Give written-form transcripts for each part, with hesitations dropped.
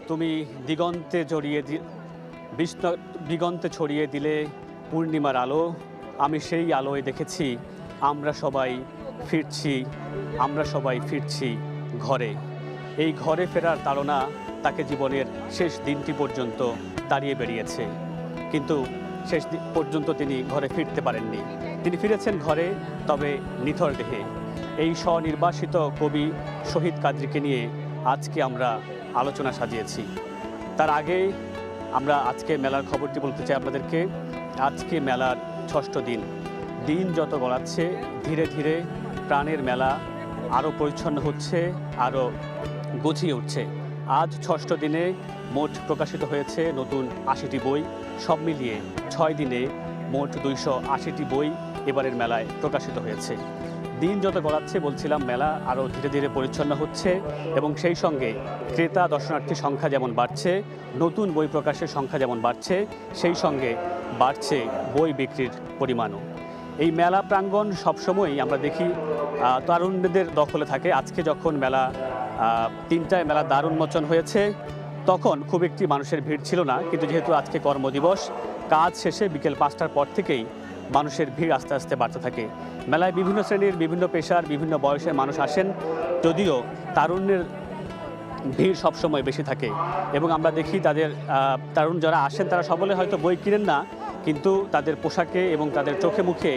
তুমি দিগন্তে দিগন্তে ছড়িয়ে দিলে পূর্ণিমার আলো। আমি সেই আলোয় দেখেছি আমরা সবাই ফিরছি ঘরে। এই ঘরে ফেরার তাড়না তাকে জীবনের শেষ দিনটি পর্যন্ত তাড়িয়ে বেরিয়েছে, কিন্তু শেষ পর্যন্ত তিনি ঘরে ফিরতে পারেননি। তিনি ফিরেছেন ঘরে, তবে নিথর দেহে। এই স্বনির্বাসিত কবি শহীদ কাদরীকে নিয়ে আজকে আমরা আলোচনা সাজিয়েছি। তার আগে আমরা আজকে মেলার খবরটি বলতে চাই আপনাদেরকে। আজকে মেলার ৬ষ্ঠ দিন। দিন যত গড়াচ্ছে ধীরে ধীরে প্রাণের মেলা আরও পরিচ্ছন্ন হচ্ছে, আরও গুছিয়ে উঠছে। আজ ৬ষ্ঠ দিনে মোট প্রকাশিত হয়েছে নতুন ৮০টি বই। সব মিলিয়ে ৬ দিনে মোট ২৮০টি বই এবারের মেলায় প্রকাশিত হয়েছে। দিন যত গড়াচ্ছে বলছিলাম, মেলা আরও ধীরে ধীরে পরিচ্ছন্ন হচ্ছে এবং সেই সঙ্গে ক্রেতা দর্শনার্থীর সংখ্যা যেমন বাড়ছে, নতুন বই প্রকাশের সংখ্যা যেমন বাড়ছে, সেই সঙ্গে বাড়ছে বই বিক্রির পরিমাণও। এই মেলা প্রাঙ্গণ সবসময়ই আমরা দেখি তরুণদের দখলে থাকে। আজকে যখন মেলা ৩টায় মেলা দ্বার উন্মোচন হয়েছে, তখন খুব একটি মানুষের ভিড় ছিল না, কিন্তু যেহেতু আজকে কর্মদিবস, কাজ শেষে বিকেল ৫টার পর থেকেই মানুষের ভিড় আস্তে আস্তে বাড়তে থাকে। মেলায় বিভিন্ন শ্রেণীর, বিভিন্ন পেশার, বিভিন্ন বয়সের মানুষ আসেন, যদিও তারুণ্যের ভিড় সবসময় বেশি থাকে। এবং আমরা দেখি তারুণ যারা আসেন তারা সকলে হয়তো বই কিনেন না, কিন্তু তাদের পোশাকে এবং তাদের চোখে মুখে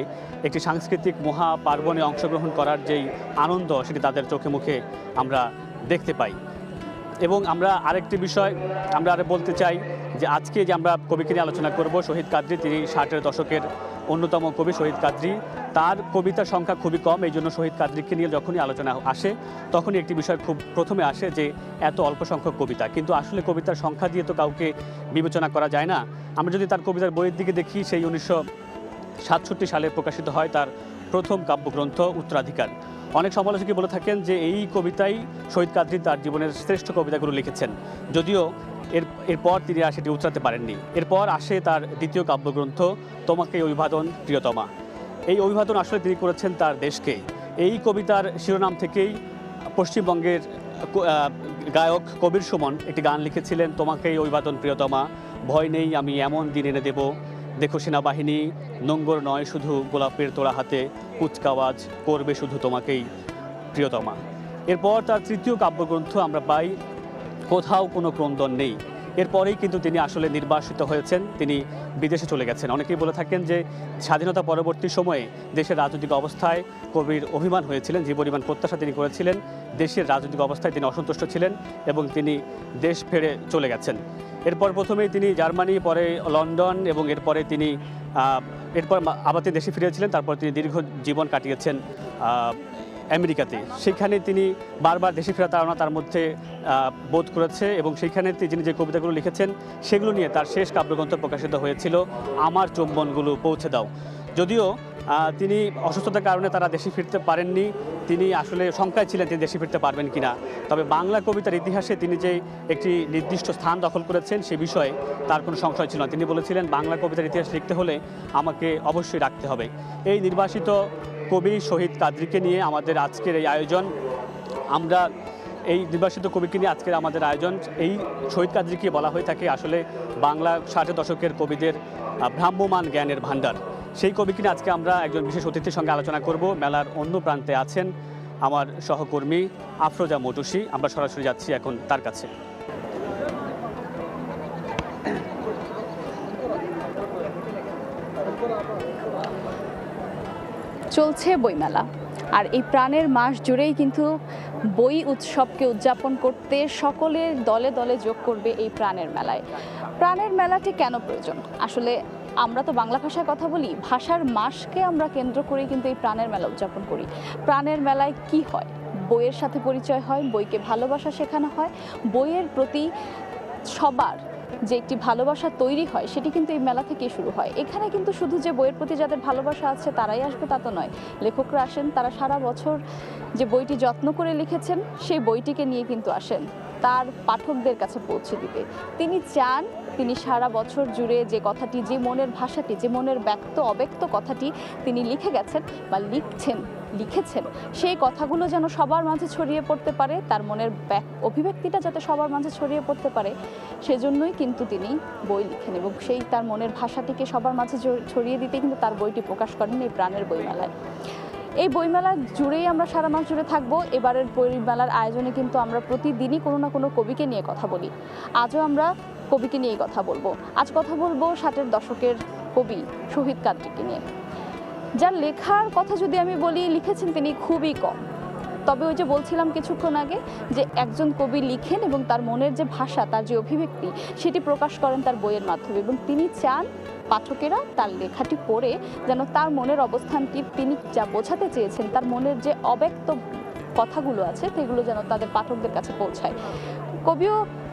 একটি সাংস্কৃতিক মহা পার্বণে অংশগ্রহণ করার যেই আনন্দ, সেটি তাদের চোখে মুখে আমরা দেখতে পাই। এবং আমরা আরেকটি বিষয় আমরা বলতে চাই যে আজকে যে আমরা কবিকে নিয়ে আলোচনা করব, শহীদ কাদরী, তিনি 60-এর দশকের অন্যতম কবি শহীদ কাদরী। তার কবিতার সংখ্যা খুবই কম, এই জন্য শহীদ কাদরীকে নিয়ে যখনই আলোচনা আসে তখনই একটি বিষয় খুব প্রথমে আসে যে এত অল্প সংখ্যক কবিতা। কিন্তু আসলে কবিতার সংখ্যা দিয়ে তো কাউকে বিবেচনা করা যায় না। আমরা যদি তার কবিতার বইয়ের দিকে দেখি, সেই 1967 সালে প্রকাশিত হয় তার প্রথম কাব্যগ্রন্থ উত্তরাধিকার। অনেক সমালোচকই বলে থাকেন যে এই কবিতাই শহীদ কাদরী তার জীবনের শ্রেষ্ঠ কবিতাগুলো লিখেছেন, যদিও এরপর তিনি আর সেটি উতরাতে পারেননি। এরপর আসে তার দ্বিতীয় কাব্যগ্রন্থ তোমাকে অভিবাদন প্রিয়তমা। এই অভিবাদন আসলে তিনি করেছেন তার দেশকে। এই কবিতার শিরোনাম থেকেই পশ্চিমবঙ্গের গায়ক কবির সুমন একটি গান লিখেছিলেন, তোমাকেই অভিবাদন প্রিয়তমা, ভয় নেই আমি এমন দিন এনে দেব, দেখো সেনাবাহিনী নোঙ্গর নয় শুধু গোলাপের তোড়া হাতে, কুচকাওয়াজ করবে শুধু তোমাকেই প্রিয়তমা। এরপর তার তৃতীয় কাব্যগ্রন্থ আমরা পাই কোথাও কোনো ক্রন্দন নেই। এরপরেই কিন্তু তিনি আসলে নির্বাসিত হয়েছেন, তিনি বিদেশে চলে গেছেন। অনেকেই বলে থাকেন যে স্বাধীনতা পরবর্তী সময়ে দেশের রাজনৈতিক অবস্থায় কবির অভিমান হয়েছিলেন, যে পরিমাণ প্রত্যাশা তিনি করেছিলেন, দেশের রাজনৈতিক অবস্থায় তিনি অসন্তুষ্ট ছিলেন এবং তিনি দেশ ফেরে চলে গেছেন। এরপর প্রথমেই তিনি জার্মানি, পরে লন্ডন এবং এরপরে তিনি আবার তিনি দেশে ফিরেছিলেন। তারপর তিনি দীর্ঘ জীবন কাটিয়েছেন আমেরিকাতে। সেখানে তিনি বারবার দেশে ফেরা তাড়না তার মধ্যে বোধ করেছে এবং সেইখানে তিনি যে কবিতাগুলো লিখেছেন সেগুলো নিয়ে তার শেষ কাব্যগ্রন্থ প্রকাশিত হয়েছিল আমার চুম্বনগুলো পৌঁছে দাও। যদিও তিনি অসুস্থতার কারণে তারা দেশে ফিরতে পারেননি, তিনি আসলে শঙ্কায় ছিলেন তিনি দেশে ফিরতে পারবেন কিনা। তবে বাংলা কবিতার ইতিহাসে তিনি যে একটি নির্দিষ্ট স্থান দখল করেছেন সে বিষয়ে তার কোনো সংশয় ছিল না। তিনি বলেছিলেন বাংলা কবিতার ইতিহাস লিখতে হলে আমাকে অবশ্যই রাখতে হবে। এই নির্বাসিত কবি শহীদ কাদরীকে নিয়ে আমাদের আজকের এই আয়োজন। আমরা এই নির্বাসিত কবিকে নিয়ে আজকের আমাদের আয়োজন। এই শহীদ কাদরীকে বলা হয়ে থাকে আসলে বাংলা 60-এর দশকের কবিদের ভ্রাম্যমান জ্ঞানের ভাণ্ডার। সেই কবিকে নিয়ে আজকে আমরা একজন বিশেষ অতিথির সঙ্গে আলোচনা করব। মেলার অন্য প্রান্তে আছেন আমার সহকর্মী আফরোজা মটুসি। আমরা সরাসরি যাচ্ছি এখন তার কাছে। চলছে বইমেলা, আর এই প্রাণের মাস জুড়েই কিন্তু বই উৎসবকে উদযাপন করতে সকলের দলে দলে যোগ করবে এই প্রাণের মেলায়। প্রাণের মেলাটি কেন প্রয়োজন? আসলে আমরা তো বাংলা ভাষায় কথা বলি, ভাষার মাসকে আমরা কেন্দ্র করে কিন্তু এই প্রাণের মেলা উদযাপন করি। প্রাণের মেলায় কি হয়? বইয়ের সাথে পরিচয় হয়, বইকে ভালোবাসা শেখানো হয়, বইয়ের প্রতি সবার যে একটি ভালোবাসা তৈরি হয় সেটি কিন্তু এই মেলা থেকেই শুরু হয়। এখানে কিন্তু শুধু যে বইয়ের প্রতি যাদের ভালোবাসা আছে তারাই আসবে তা তো নয়। লেখকরা আসেন, তারা সারা বছর যে বইটি যত্ন করে লিখেছেন সেই বইটিকে নিয়ে কিন্তু আসেন তার পাঠকদের কাছে পৌঁছে দিতে। তিনি চান তিনি সারা বছর জুড়ে যে কথাটি, যে মনের ভাষাটি, যে মনের ব্যক্ত অব্যক্ত কথাটি তিনি লিখে গেছেন বা লিখছেন লিখেছেন সেই কথাগুলো যেন সবার মাঝে ছড়িয়ে পড়তে পারে, তার মনের অভিব্যক্তিটা যাতে সবার মাঝে ছড়িয়ে পড়তে পারে, সেজন্যই কিন্তু তিনি বই লিখেন এবং সেই তার মনের ভাষাটিকে সবার মাঝে ছড়িয়ে দিতে কিন্তু তার বইটি প্রকাশ করেন এই প্রাণের বইমেলায়। এই বইমেলা জুড়েই আমরা সারা মাস জুড়ে থাকবো। এবারের বইমেলার আয়োজনে কিন্তু আমরা প্রতিদিনই কোনো না কোনো কবিকে নিয়ে কথা বলি। আজও আমরা কবিকে নিয়েই কথা বলবো। আজ কথা বলবো 60-এর দশকের কবি শহীদ কাদরীকে নিয়ে, যার লেখার কথা যদি আমি বলি, লিখেছেন তিনি খুবই কম। তবে ওই যে বলছিলাম কিছুক্ষণ আগে যে একজন কবি লিখেন এবং তার মনের যে ভাষা, তার যে অভিব্যক্তি, সেটি প্রকাশ করেন তার বইয়ের মাধ্যমে এবং তিনি চান পাঠকেরা তার লেখাটি পড়ে যেন তার মনের অবস্থানটি, তিনি যা বোঝাতে চেয়েছেন, তার মনের যে অব্যক্ত কথাগুলো আছে সেগুলো যেন তাদের পাঠকদের কাছে পৌঁছায়।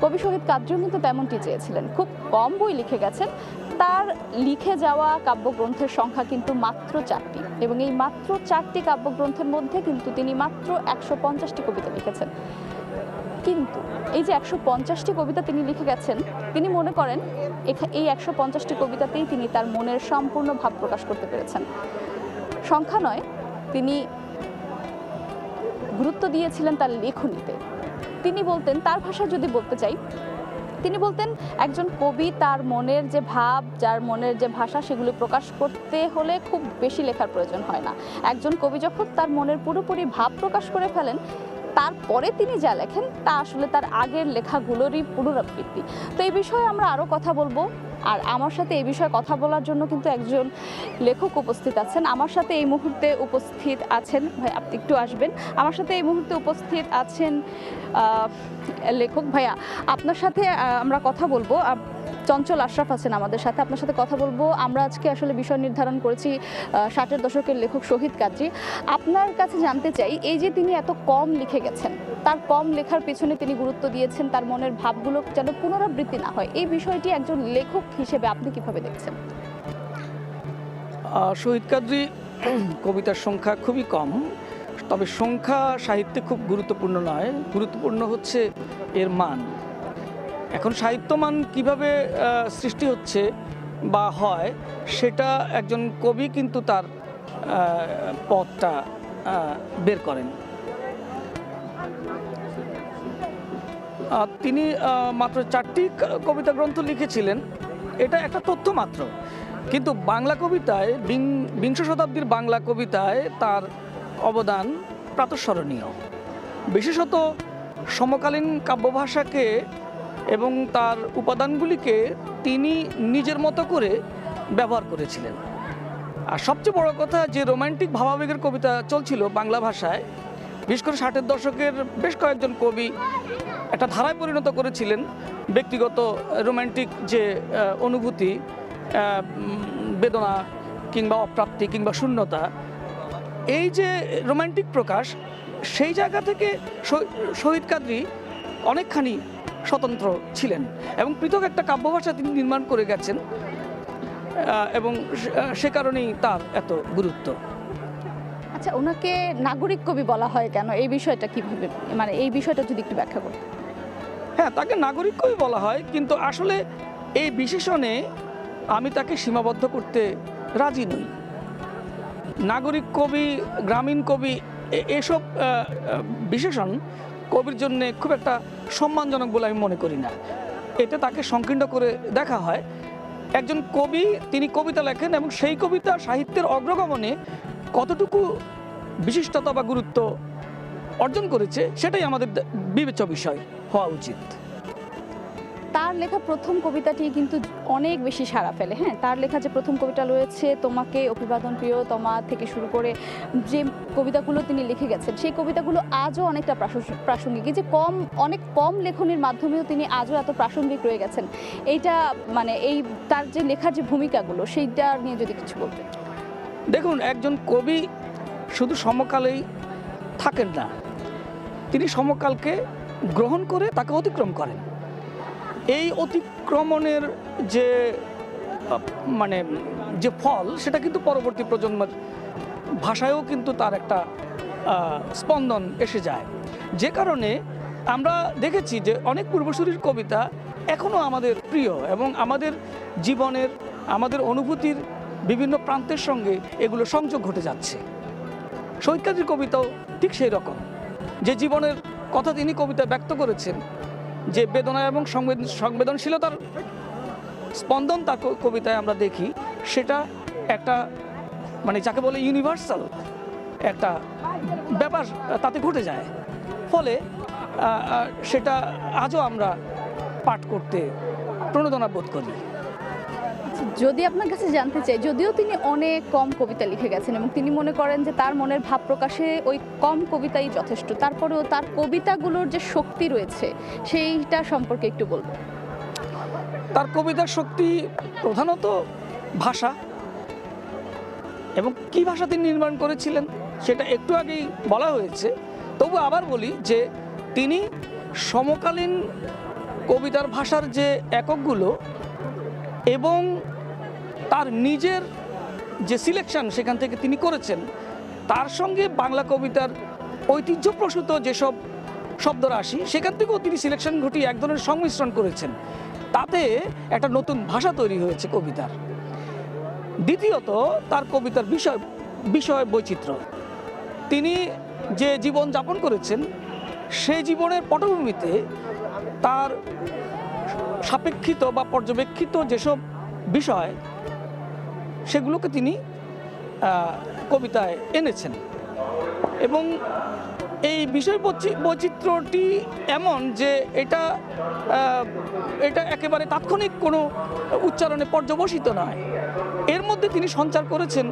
কবি শহীদ কাদরীও কিন্তু তেমনটি চেয়েছিলেন। খুব কম বই লিখে গেছেন, তার লিখে যাওয়া কাব্যগ্রন্থের সংখ্যা কিন্তু মাত্র 4টি এবং এই মাত্র 4টি কাব্যগ্রন্থের মধ্যে কিন্তু তিনি মাত্র 150টি কবিতা লিখেছেন। কিন্তু এই যে 150টি কবিতা তিনি লিখে গেছেন, তিনি মনে করেন এই 150টি কবিতাতেই তিনি তার মনের সম্পূর্ণ ভাব প্রকাশ করতে পেরেছেন। সংখ্যা নয়, তিনি গুরুত্ব দিয়েছিলেন তার লেখনীতে। তিনি বলতেন, তার ভাষা যদি বলতে চাই, তিনি বলতেন একজন কবি তার মনের যে ভাব, যার মনের যে ভাষা, সেগুলো প্রকাশ করতে হলে খুব বেশি লেখার প্রয়োজন হয় না। একজন কবি যখন তার মনের পুরোপুরি ভাব প্রকাশ করে ফেলেন, তারপরে তিনি যা লেখেন তা আসলে তার আগের লেখাগুলোরই পুনরাবৃত্তি। তো এই বিষয়ে আমরা আরও কথা বলবো। আর আমার সাথে এই বিষয়ে কথা বলার জন্য কিন্তু একজন লেখক উপস্থিত আছেন। আমার সাথে এই মুহূর্তে উপস্থিত আছেন, ভাই আপনি একটু আসবেন। আমার সাথে এই মুহূর্তে উপস্থিত আছেন লেখক ভাইয়া, আপনার সাথে আমরা কথা বলবো। চঞ্চল আশরাফ আছেন আমাদের সাথে, আপনার সাথে কথা বলবো। আমরা আজকে আসলে বিষয় নির্ধারণ করেছি 60-এর দশকের লেখক শহীদ কাদরী। আপনার কাছে জানতে চাই, এই যে তিনি এত কম লিখে গেছেন, তার কম লেখার পেছনে তিনি গুরুত্ব দিয়েছেন তার মনের ভাবগুলো যেন পুনরাবৃত্তি না হয়, এই বিষয়টি একজন লেখক হিসেবে আপনি কিভাবে দেখছেন? শহীদ কাদরী কবিতার সংখ্যা খুবই কম, তবে সংখ্যা সাহিত্যে খুব গুরুত্বপূর্ণ নয়, গুরুত্বপূর্ণ হচ্ছে এর মান। এখন সাহিত্যমান কিভাবে সৃষ্টি হচ্ছে বা হয়, সেটা একজন কবি কিন্তু তার পথটা বের করেন। তিনি মাত্র 4টি কবিতা গ্রন্থ লিখেছিলেন, এটা একটা তথ্য মাত্র, কিন্তু বাংলা কবিতায়, বিংশ শতাব্দীর বাংলা কবিতায় তার অবদান প্রাতঃস্মরণীয়। বিশেষত সমকালীন কাব্যভাষাকে এবং তার উপাদানগুলিকে তিনি নিজের মতো করে ব্যবহার করেছিলেন। আর সবচেয়ে বড় কথা, যে রোমান্টিক ভাবাবেগের কবিতা চলছিল বাংলা ভাষায়, বিশেষ করে 60-এর দশকের বেশ কয়েকজন কবি একটা ধারায় পরিণত করেছিলেন ব্যক্তিগত রোমান্টিক যে অনুভূতি, বেদনা কিংবা অপ্রাপ্তি কিংবা শূন্যতা, এই যে রোমান্টিক প্রকাশ, সেই জায়গা থেকে শহীদ কাদরী অনেকখানি স্বতন্ত্র ছিলেন এবং পৃথক একটা কাব্যভাষা তিনি নির্মাণ করে গেছেন এবং সে কারণেই তার এত গুরুত্ব। আচ্ছা, ওনাকে নাগরিক কবি বলা হয় কেন? এই বিষয়টা কিভাবে, মানে এই বিষয়টা যদি একটু ব্যাখ্যা করতে। হ্যাঁ, তাকে নাগরিক কবি বলা হয়, কিন্তু আসলে এই বিশেষণে আমি তাকে সীমাবদ্ধ করতে রাজি নই। নাগরিক কবি, গ্রামীণ কবি, এসব বিশেষণ কবির জন্য খুব একটা সম্মানজনক বলে আমি মনে করি না। এটা তাকে সংকীর্ণ করে দেখা হয়। একজন কবি, তিনি কবিতা লেখেন এবং সেই কবিতা সাহিত্যের অগ্রগমনে কতটুকু বিশিষ্টতা বা গুরুত্ব অর্জন করেছে, সেটাই আমাদের বিবেচ্য বিষয় হওয়া উচিত। তার লেখা প্রথম কবিতাটি কিন্তু অনেক বেশি সাড়া ফেলে। হ্যাঁ, তার লেখা যে প্রথম কবিতা রয়েছে, তোমাকে, অভিবাদন প্রিয়তমা থেকে শুরু করে যে কবিতাগুলো তিনি লিখে গেছেন, সেই কবিতাগুলো আজও অনেকটা প্রাসঙ্গিক। যে অনেক কম লেখনীর মাধ্যমেও তিনি আজও এত প্রাসঙ্গিক রয়ে গেছেন, এইটা মানে এই তার যে লেখার যে ভূমিকাগুলো, সেইটা নিয়ে যদি কিছু বলতেন। দেখুন, একজন কবি শুধু সমকালেই থাকেন না, তিনি সমকালকে গ্রহণ করে তাকে অতিক্রম করেন। এই অতিক্রমণের যে যে ফল, সেটা কিন্তু পরবর্তী প্রজন্মের ভাষায়ও কিন্তু তার একটা স্পন্দন এসে যায়। যে কারণে আমরা দেখেছি যে অনেক পূর্বসূরির কবিতা এখনও আমাদের প্রিয় এবং আমাদের জীবনের, আমাদের অনুভূতির বিভিন্ন প্রান্তের সঙ্গে এগুলো সংযোগ ঘটে যাচ্ছে। শহীদ কাজীর কবিতাও ঠিক সেই রকম, যে জীবনের কথা তিনি কবিতা ব্যক্ত করেছেন, যে বেদনা এবং সংবেদনশীলতার স্পন্দন তার কবিতায় আমরা দেখি, সেটা একটা মানে যাকে বলে ইউনিভার্সাল একটা ব্যাপার তাতে ঘটে যায়। ফলে সেটা আজও আমরা পাঠ করতে প্রণোদনা বোধ করি। যদি আপনার কাছে জানতে চাই, যদিও তিনি অনেক কম কবিতা লিখে গেছেন এবং তিনি মনে করেন যে তার মনের ভাব প্রকাশে ওই কম কবিতাই যথেষ্ট, তারপরেও তার কবিতাগুলোর যে শক্তি রয়েছে সেইটা সম্পর্কে একটু বলবেন। তার কবিতার শক্তি প্রধানত ভাষা, এবং কি ভাষা তিনি নির্মাণ করেছিলেন সেটা একটু আগেই বলা হয়েছে। তবু আবার বলি যে তিনি সমকালীন কবিতার ভাষার যে এককগুলো এবং তার নিজের যে সিলেকশন সেখান থেকে তিনি করেছেন, তার সঙ্গে বাংলা কবিতার ঐতিহ্যপ্রসূত যেসব শব্দরাশি সেখান থেকেও তিনি সিলেকশন ঘটিয়ে এক ধরনের সংমিশ্রণ করেছেন। তাতে একটা নতুন ভাষা তৈরি হয়েছে কবিতার। দ্বিতীয়ত তার কবিতার বিষয় বৈচিত্র্য। তিনি যে জীবন যাপন করেছেন সেই জীবনের পটভূমিতে তার সাপেক্ষিত বা পর্যবেক্ষিত যেসব বিষয় সেগুলোকে তিনি কবিতায় এনেছেন, এবং এই বিষয় বৈচিত্র্যটি এমন যে এটা একেবারে তাৎক্ষণিক কোনো উচ্চারণে পর্যবসিত নয়। এর মধ্যে তিনি সঞ্চার করেছেন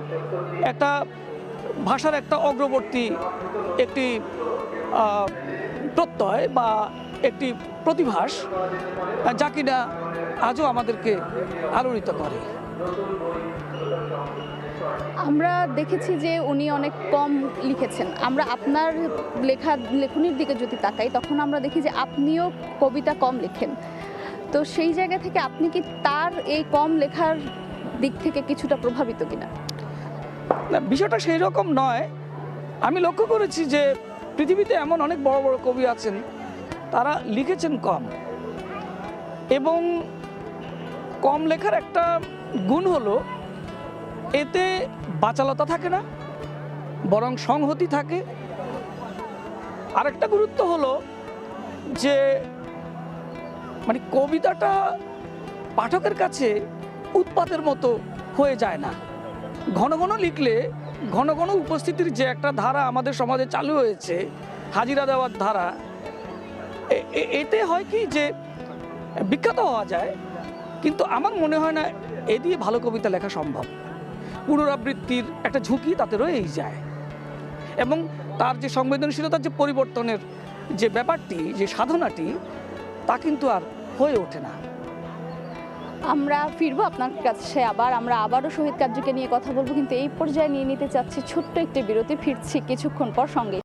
একটা ভাষার একটা অগ্রবর্তী একটি প্রত্যয় বা একটি প্রতিভাস, যা কিনা আজও আমাদেরকে আলোড়িত করে। আমরা দেখেছি যে উনি অনেক কম লিখেছেন। আমরা আপনার লেখনির দিকে যদি তাকাই, তখন আমরা দেখি যে আপনিও কবিতা কম লেখেন। তো সেই জায়গা থেকে আপনি কি তার এই কম লেখার দিক থেকে কিছুটা প্রভাবিত কিনা? না, বিষয়টা সেই রকম নয়। আমি লক্ষ্য করেছি যে পৃথিবীতে এমন অনেক বড় বড় কবি আছেন, তারা লিখেছেন কম, এবং কম লেখার একটা গুণ হলো এতে বাচালতা থাকে না, বরং সংহতি থাকে। আরেকটা গুরুত্ব হলো যে মানে কবিতাটা পাঠকের কাছে উৎপাতের মতো হয়ে যায় না। ঘন ঘন লিখলে ঘন ঘন উপস্থিতির যে একটা ধারা আমাদের সমাজে চালু হয়েছে, হাজিরা দেওয়ার ধারা, এতে হয় কি যে বিখ্যাত হওয়া যায়, কিন্তু আমার মনে হয় না এ দিয়ে ভালো কবিতা লেখা সম্ভব। পুনরাবৃত্তির একটা ঝুঁকি তাতে রয়েই যায়, এবং তার যে সংবেদনশীলতার যে পরিবর্তনের যে ব্যাপারটি, যে সাধনাটি, তা কিন্তু আর হয়ে ওঠে না। আমরা ফিরবো আপনার কাছে, আমরা আবারও শহীদ কাজীকে নিয়ে কথা বলবো, কিন্তু এই পর্যায়ে নিয়ে নিতে চাচ্ছি ছোট্ট একটি বিরতি। ফিরছি কিছুক্ষণ পর, সঙ্গে।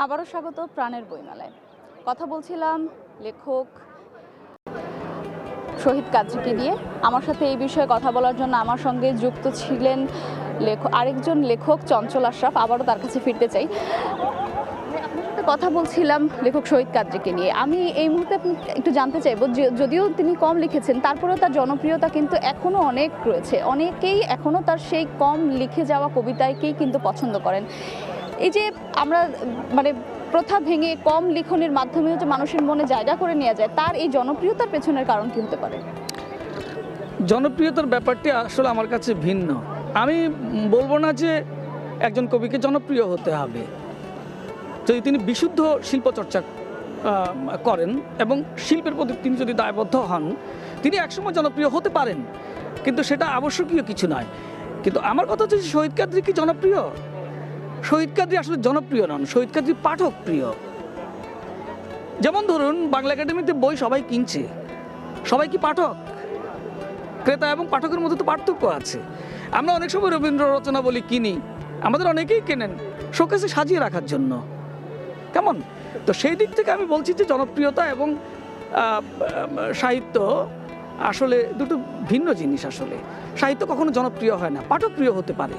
আবারও স্বাগত প্রাণের বইমেলায়। কথা বলছিলাম লেখক শহীদ কাজীকে নিয়ে। আমার সাথে এই বিষয়ে কথা বলার জন্য আমার সঙ্গে যুক্ত ছিলেন আরেকজন লেখক চঞ্চল আশরাফ। আবারও তার কাছে ফিরতে চাই। আপনার সাথে কথা বলছিলাম লেখক শহীদ কাদরীকে নিয়ে। আমি এই মুহূর্তে একটু জানতে চাইবো, যদিও তিনি কম লিখেছেন তারপরেও তার জনপ্রিয়তা কিন্তু এখনও অনেক রয়েছে, অনেকেই এখনও তার সেই কম লিখে যাওয়া কবিতাকেই কিন্তু পছন্দ করেন। এই যে আমরা মানে প্রথা ভেঙে কম লিখনের মাধ্যমে যে মানুষের মনে জায়গা করে নেওয়া যায়, তার এই জনপ্রিয়তার পেছনের কারণ কি হতে পারে? জনপ্রিয়তার ব্যাপারটি আসলে আমার কাছে ভিন্ন। আমি বলবো না যে একজন কবিকে জনপ্রিয় হতে হবে। যদি তিনি বিশুদ্ধ শিল্পচর্চা করেন এবং শিল্পের প্রতি তিনি যদি দায়বদ্ধ হন, তিনি একসময় জনপ্রিয় হতে পারেন, কিন্তু সেটা আবশ্যকীয় কিছু নয়। কিন্তু আমার কথা হচ্ছে শহীদ কাদরী কি জনপ্রিয়? শহীদ কাদরী আসলে জনপ্রিয় নন, শহীদ কাদরী পাঠক প্রিয়। যেমন ধরুন, বাংলা একাডেমিতে বই সবাই কিনছে, সবাই কি পাঠক? ক্রেতা এবং পাঠকের মধ্যে তো পার্থক্য আছে। আমরা অনেক সময় রবীন্দ্র রচনা বলি কিনি, আমাদের অনেকেই কেনেন শোকেসে সাজিয়ে রাখার জন্য, কেমন? তো সেই দিক থেকে আমি বলছি যে জনপ্রিয়তা এবং সাহিত্য আসলে দুটো ভিন্ন জিনিস। আসলে সাহিত্য কখনো জনপ্রিয় হয় না, পাঠক প্রিয় হতে পারে।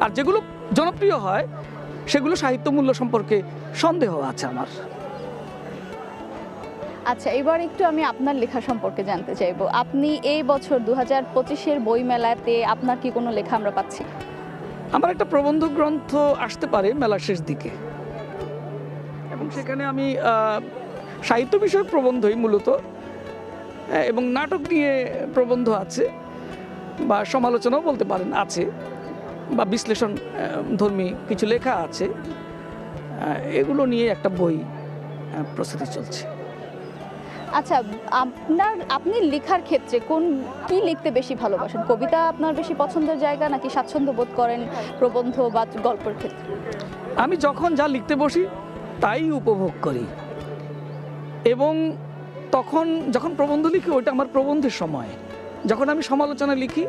আর যেগুলো জনপ্রিয় হয় সেগুলো সাহিত্য মূল্য সম্পর্কে সন্দেহ আছে আমার। আচ্ছা, এবার একটু আমি আপনার লেখা সম্পর্কে জানতে চাইবো। আপনি এই বছর 2025-এর বই মেলাতে আপনার কি কোনো লেখা আমরা পাচ্ছি? আমার একটা প্রবন্ধ গ্রন্থ আসতে পারে মেলার শেষ দিকে, এবং সেখানে আমি সাহিত্য বিষয়ক প্রবন্ধই মূলত, এবং নাটক নিয়ে প্রবন্ধ আছে, বা সমালোচনাও বলতে পারেন আছে, বা বিশ্লেষণ ধর্মী কিছু লেখা আছে। এগুলো নিয়ে একটা বই প্রস্তুতি চলছে। আচ্ছা, আপনি লেখার ক্ষেত্রে কি লিখতে বেশি ভালোবাসেন? কবিতা আপনার বেশি পছন্দের জায়গা, নাকি স্বাচ্ছন্দ্য বোধ করেন প্রবন্ধ বা গল্পের ক্ষেত্রে? আমি যখন যা লিখতে বসি তাই উপভোগ করি, এবং যখন প্রবন্ধ লিখি ওইটা আমার প্রবন্ধের সময়, যখন আমি সমালোচনা লিখি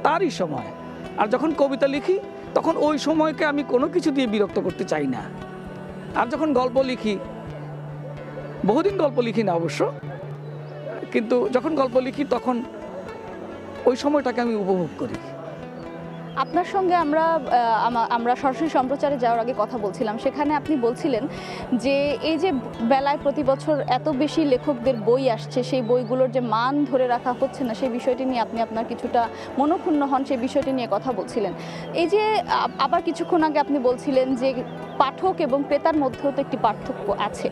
তারই সময়, আর যখন কবিতা লিখি তখন ওই সময়কে আমি কোনো কিছু দিয়ে বিরক্ত করতে চাই না। আর যখন গল্প লিখি, বহুদিন গল্প লিখি না অবশ্য, কিন্তু যখন গল্প লিখি তখন ওই সময়টাকে আমি উপভোগ করি। আপনার সঙ্গে আমরা সরাসরি সম্প্রচারে যাওয়ার আগে কথা বলছিলাম, সেখানে আপনি বলছিলেন যে এই যে বেলায় প্রতি বছর এত বেশি লেখকদের বই আসছে, সেই বইগুলোর যে মান ধরে রাখা হচ্ছে না, সেই বিষয়টি নিয়ে আপনি আপনার কিছুটা মনোক্ষুণ্ণ হন, সেই বিষয়টি নিয়ে কথা বলছিলেন। এই যে আবার কিছুক্ষণ আগে আপনি বলছিলেন যে পাঠক এবং ক্রেতার মধ্যেও তো একটি পার্থক্য আছে।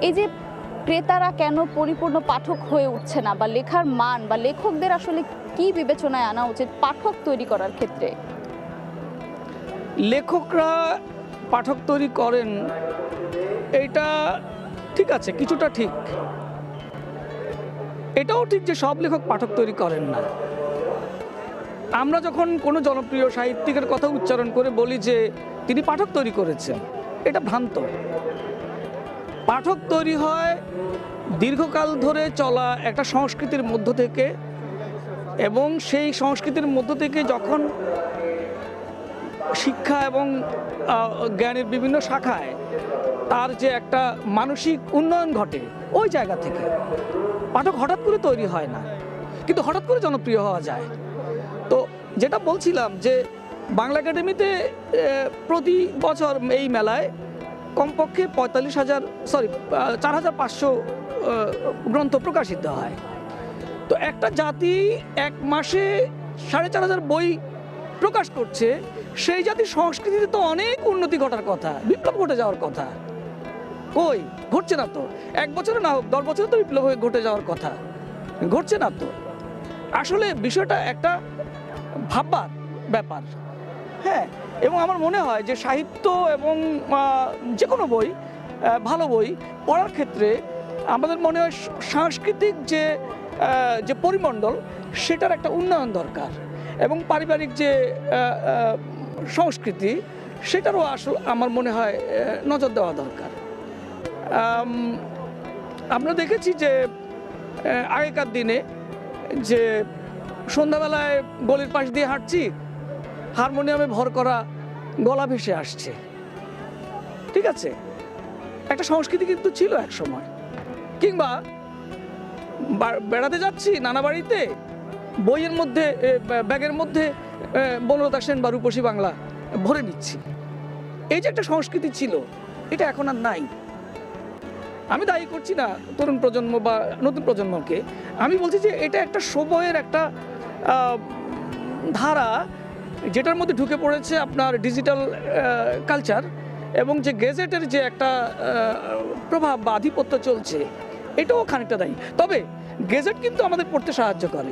এই যে ক্রেতারা কেন পরিপূর্ণ পাঠক হয়ে উঠছে না, বা লেখার মান বা লেখকদের আসলে কি বিবেচনায় আনা উচিত পাঠক তৈরি করার ক্ষেত্রে? লেখকরা পাঠক তৈরি করেন, এইটা ঠিক আছে, কিছুটা ঠিক। এটাও ঠিক যে সব লেখক পাঠক তৈরি করেন না। আমরা যখন কোনো জনপ্রিয় সাহিত্যিকের কথা উচ্চারণ করে বলি যে তিনি পাঠক তৈরি করেছেন, এটা ভ্রান্ত। পাঠক তৈরি হয় দীর্ঘকাল ধরে চলা একটা সংস্কৃতির মধ্য থেকে, এবং সেই সংস্কৃতির মধ্য থেকে যখন শিক্ষা এবং জ্ঞানের বিভিন্ন শাখায় তার যে একটা মানসিক উন্নয়ন ঘটে, ওই জায়গা থেকে। পাঠক হঠাৎ করে তৈরি হয় না, কিন্তু হঠাৎ করে জনপ্রিয় হওয়া যায়। তো যেটা বলছিলাম যে বাংলা একাডেমিতে প্রতি বছর এই মেলায় কমপক্ষে 4,500 গ্রন্থ প্রকাশিত হয়। তো একটা জাতি এক মাসে 4,500 বই প্রকাশ করছে, সেই জাতির সংস্কৃতিতে তো অনেক উন্নতি ঘটার কথা, বিপ্লব ঘটে যাওয়ার কথা। কই ঘটছে না তো। 1 বছরে না হোক 10 বছরে তো বিপ্লব ঘটে যাওয়ার কথা, ঘটছে না তো। আসলে বিষয়টা একটা ভাববার ব্যাপার। হ্যাঁ, এবং আমার মনে হয় যে সাহিত্য এবং যে কোনো বই, ভালো বই পড়ার ক্ষেত্রে আমাদের মনে হয় সাংস্কৃতিক যে পরিমণ্ডল, সেটার একটা উন্নয়ন দরকার, এবং পারিবারিক যে সংস্কৃতি, সেটারও আসলে আমার মনে হয় নজর দেওয়া দরকার। আমরা দেখেছি যে আগেকার দিনে যে সন্ধ্যাবেলায় গলির পাশ দিয়ে হাঁটছি, হারমোনিয়ামে ভর করা গলা ভেসে আসছে, ঠিক আছে, একটা সংস্কৃতি কিন্তু ছিল এক সময়। কিংবা বেড়াতে যাচ্ছি নানা বাড়িতে, বইয়ের মধ্যে ব্যাগের মধ্যে বনলতা সেন বা রূপসী বাংলা ভরে নিচ্ছি, এই যে একটা সংস্কৃতি ছিল, এটা এখন আর নাই। আমি দায়ী করছি না তরুণ প্রজন্ম বা নতুন প্রজন্মকে, আমি বলছি যে এটা একটা সময়ের একটা ধারা, যেটার মধ্যে ঢুকে পড়েছে আপনার ডিজিটাল কালচার, এবং যে গেজেটের যে একটা প্রভাব বা আধিপত্য চলছে, এটাও খানিকটা দায়ী। তবে গেজেট কিন্তু আমাদের পড়তে সাহায্য করে,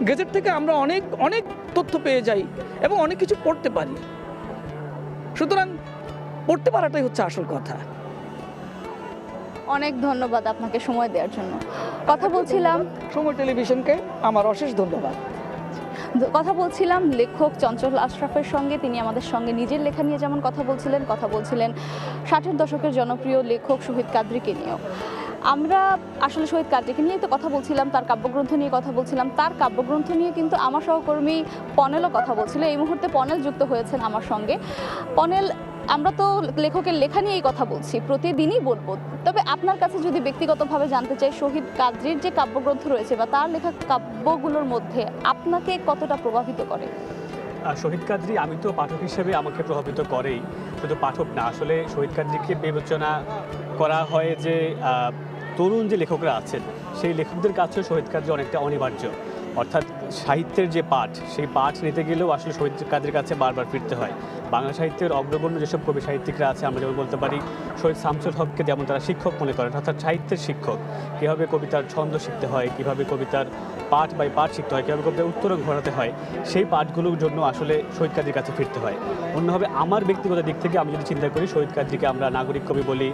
গেজেট থেকে আমরা অনেক অনেক তথ্য পেয়ে যাই এবং অনেক কিছু পড়তে পারি। সুতরাং পড়তে পারাটাই হচ্ছে আসল কথা। অনেক ধন্যবাদ আপনাকে সময় দেওয়ার জন্য। কথা বলছিলাম সময় টেলিভিশনকে আমার অশেষ ধন্যবাদ। কথা বলছিলাম লেখক চঞ্চল আশরাফের সঙ্গে। তিনি আমাদের সঙ্গে নিজের লেখা নিয়ে যেমন কথা বলছিলেন 60-এর দশকের জনপ্রিয় লেখক শহীদ কাদরীকে নিয়েও। আমরা আসলে শহীদ কাদরীকে নিয়ে তো কথা বলছিলাম, তার কাব্যগ্রন্থ নিয়ে কথা বলছিলাম। তার কাব্যগ্রন্থ নিয়ে কিন্তু আমার সহকর্মী পনেলও কথা বলছিল। এই মুহূর্তে পনেল যুক্ত হয়েছেন আমার সঙ্গে। পনেল, আমরা তো লেখকের লেখা নিয়েই কথা বলছি, প্রতিদিনই বলবো, তবে আপনার কাছে যদি ব্যক্তিগতভাবে জানতে চাই, শহীদ কাদরীর যে কাব্যগ্রন্থ রয়েছে বা তার লেখা কাব্যগুলোর মধ্যে আপনাকে কতটা প্রভাবিত করে? শহীদ কাদরী, আমি তো পাঠক হিসেবে আমাকে প্রভাবিত করেই, শুধু পাঠক না, আসলে শহীদ কাদরীকে বিবেচনা করা হয় যে তরুণ যে লেখকরা আছেন সেই লেখকদের কাছেও শহীদ কাদরী অনেকটা অনিবার্য। অর্থাৎ সাহিত্যের যে পাঠ, সেই পাঠ নিতে গেলেও আসলে শহীদ কাদরীর কাছে বারবার ফিরতে হয়। বাংলা সাহিত্যের অগ্রগণ্য যেসব কবি সাহিত্যিকরা আছে, আমরা যেমন বলতে পারি শহীদ শামসুল হককে যেমন তারা শিক্ষক মনে করেন, অর্থাৎ সাহিত্যের শিক্ষক। কীভাবে কবিতার ছন্দ শিখতে হয়, কীভাবে কবিতার পাঠ বাই পাঠ শিখতে হয়, কীভাবে কবিতার উত্তরণ ঘটাতে হয়, সেই পাঠগুলোর জন্য আসলে শহীদ কাদরীর কাছে ফিরতে হয়। অন্যভাবে আমার ব্যক্তিগত দিক থেকে আমি যদি চিন্তা করি, শহীদ কাদরীকে আমরা নাগরিক কবি বলি,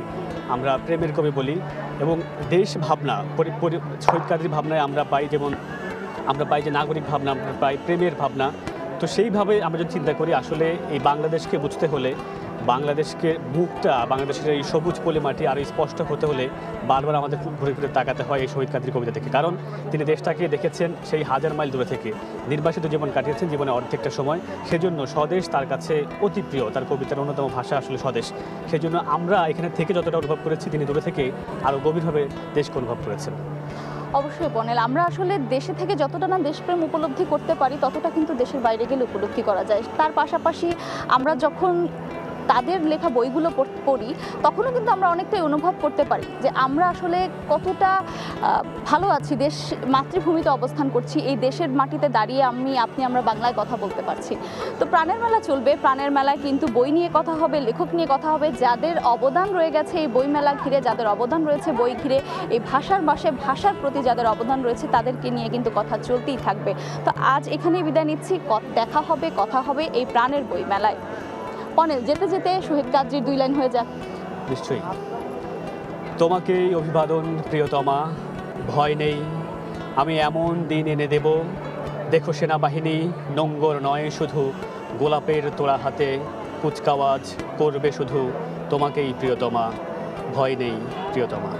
আমরা প্রেমের কবি বলি, এবং দেশ ভাবনা, শহীদ কাদরীর ভাবনায় আমরা পাই, যেমন আমরা পাই যে নাগরিক ভাবনা, আমরা পাই প্রেমের ভাবনা। তো সেইভাবে আমরা যদি চিন্তা করি, আসলে এই বাংলাদেশকে বুঝতে হলে, বাংলাদেশকে মুখটা, বাংলাদেশের এই সবুজ পলিমাটি আরও স্পষ্ট হতে হলে বারবার আমাদের ঘুরে ফিরে তাকাতে হয় এই শহীদ কাদরী কবিতা থেকে। কারণ তিনি দেশটাকে দেখেছেন সেই 1000 মাইল দূরে থেকে, নির্বাসিত জীবন কাটিয়েছেন, জীবনে অর্ধেকটা সময়। সেজন্য স্বদেশ তার কাছে অতি প্রিয়, তার কবিতার অন্যতম ভাষা আসলে স্বদেশ। সেজন্য আমরা এখানে থেকে যতটা অনুভব করেছি, তিনি দূরে থেকে আরও গভীরভাবে দেশকে অনুভব করেছেন। অবশ্যই পনেল, আমরা আসলে দেশে থেকে যতটা না দেশপ্রেম উপলব্ধি করতে পারি, ততটা কিন্তু দেশের বাইরে গেলে উপলব্ধি করা যায়। তার পাশাপাশি আমরা যখন তাদের লেখা বইগুলো পড়ি, তখনও কিন্তু আমরা অনেকটাই অনুভব করতে পারি যে আমরা আসলে কতটা ভালো আছি, দেশ মাতৃভূমিতে অবস্থান করছি, এই দেশের মাটিতে দাঁড়িয়ে আমরা বাংলায় কথা বলতে পারছি। তো প্রাণের মেলা চলবে, প্রাণের মেলায় কিন্তু বই নিয়ে কথা হবে, লেখক নিয়ে কথা হবে, যাদের অবদান রয়ে গেছে এই বই মেলা ঘিরে, যাদের অবদান রয়েছে বই ঘিরে, এই ভাষার মাসে ভাষার প্রতি যাদের অবদান রয়েছে, তাদেরকে নিয়ে কিন্তু কথা চলতেই থাকবে। তো আজ এখানেই বিদায় নিচ্ছি, দেখা হবে, কথা হবে এই প্রাণের বই মেলায়। পনেল, যেতে যেতে শহীদ কাদরীর 2 লাইন হয়ে যাক। নিশ্চয়ই। তোমাকেই অভিবাদন প্রিয়তমা, ভয় নেই, আমি এমন দিন এনে দেব, দেখো সেনাবাহিনী নোঙ্গর নয় শুধু, গোলাপের তোড়া হাতে কুচকাওয়াজ করবে শুধু, তোমাকেই প্রিয়তমা, ভয় নেই প্রিয়তমা।